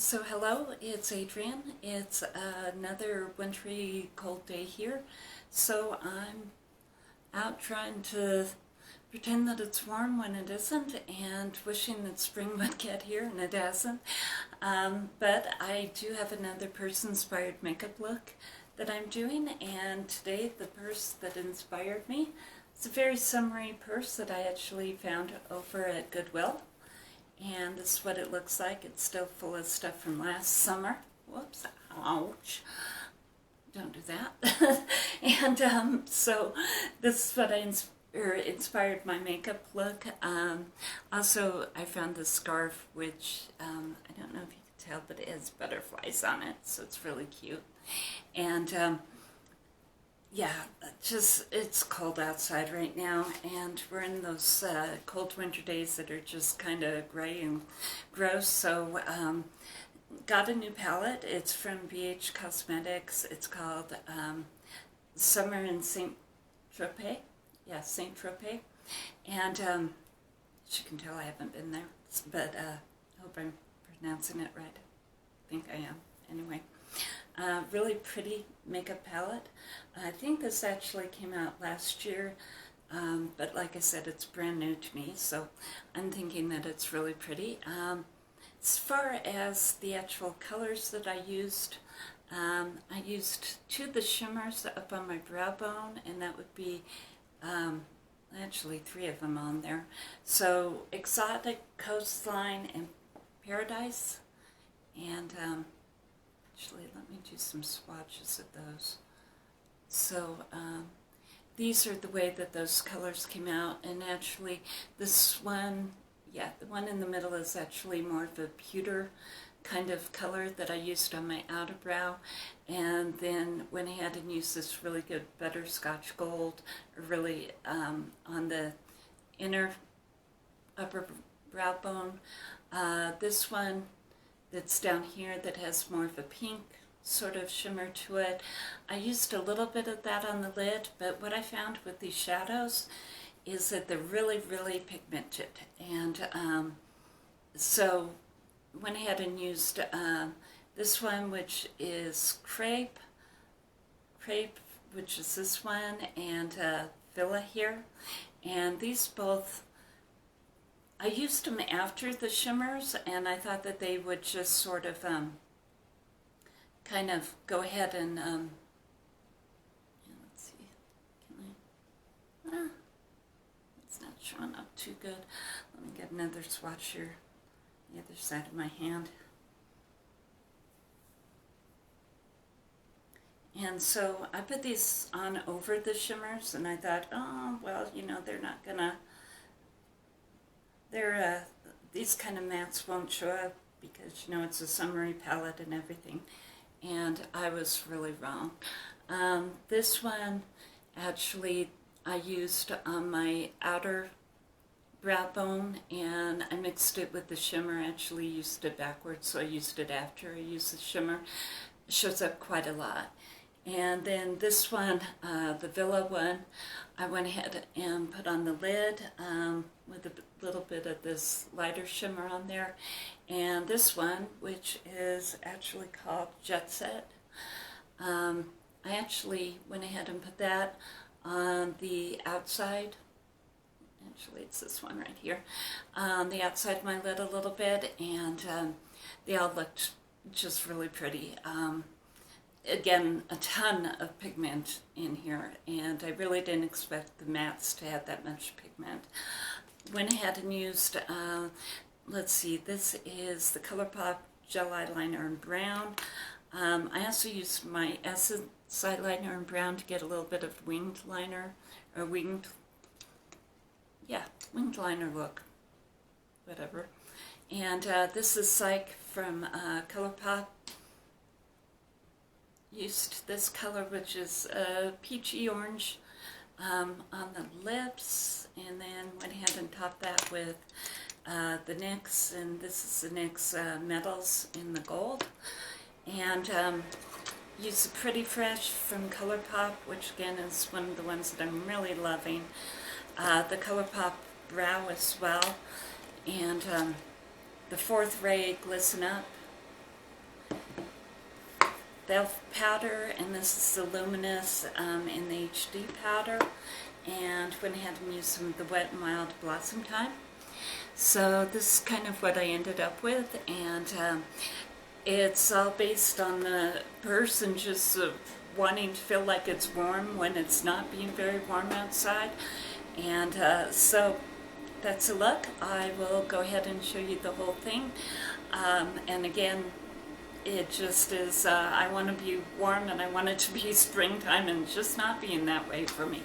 So hello, it's Adrienne. It's another wintry cold day here. So I'm out trying to pretend that it's warm when it isn't and wishing that spring would get here and it hasn't. But I do have another person-inspired makeup look that I'm doing, and today the purse that inspired me is a very summery purse that I actually found over at Goodwill. And this is what it looks like. It's still full of stuff from last summer. Whoops, ouch. Don't do that. And so this is what inspired my makeup look. Also, I found this scarf, which I don't know if you can tell, but it has butterflies on it, so it's really cute. And yeah, it's cold outside right now, and we're in those cold winter days that are just kind of gray and gross, so got a new palette. It's from BH Cosmetics. It's called Summer in St. Tropez. Yeah, St. Tropez. And as you can tell, I haven't been there, but I hope I'm pronouncing it right. I think I am. Anyway. Really pretty makeup palette. I think this actually came out last year, but like I said, it's brand new to me, so I'm thinking that it's really pretty. As far as the actual colors that I used two of the shimmers up on my brow bone, and that would be actually three of them on there. So Exotic, Coastline, and Paradise. And actually, let me do some swatches of those. So these are the way that those colors came out, and actually this one, yeah, the one in the middle is actually more of a pewter kind of color that I used on my outer brow, and then went ahead and used this really good butterscotch gold really on the inner upper brow bone. This one that's down here that has more of a pink sort of shimmer to it. I used a little bit of that on the lid, but what I found with these shadows is that they're really, really pigmented. And so went ahead and used this one, which is Crepe, which is this one, and Villa here. And these both, I used them after the shimmers, and I thought that they would just sort of kind of go ahead and yeah, let's see, can I, it's not showing up too good. Let me get another swatch here, the other side of my hand. And so I put these on over the shimmers, and I thought, oh, well, you know, they're not gonna, these kind of mattes won't show up because, you know, it's a summery palette and everything. And I was really wrong. This one, actually, I used on my outer brow bone, and I mixed it with the shimmer. I actually used it backwards, so I used it after I used the shimmer. It shows up quite a lot. And then this one, the Villa one, I went ahead and put on the lid with a little bit of this lighter shimmer on there. And this one, which is actually called Jet Set, I actually went ahead and put that on the outside. Actually, it's this one right here. On the outside of my lid a little bit, and they all looked just really pretty. Again, a ton of pigment in here, and I really didn't expect the mattes to have that much pigment. Went ahead and used, let's see, this is the Colourpop gel eyeliner in brown. I also used my Essence eyeliner in brown to get a little bit of winged liner, or winged liner look, whatever. And this is Syke from Colourpop. Used this color, which is peachy orange on the lips, and then went ahead and topped that with the NYX, and this is the NYX Metals in the gold. And used the Pretty Fresh from Colourpop, which again is one of the ones that I'm really loving. The Colourpop Brow as well, and the Fourth Ray Glisten Up Elf powder, and this is the Luminous in the HD powder, and went ahead and used some of the Wet n Wild Blossom Time. So this is kind of what I ended up with, and it's all based on the person just wanting to feel like it's warm when it's not being very warm outside. And so that's a look. I will go ahead and show you the whole thing. And again, it just is, I want to be warm and I want it to be springtime, and it's just not being that way for me.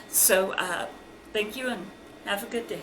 So thank you and have a good day.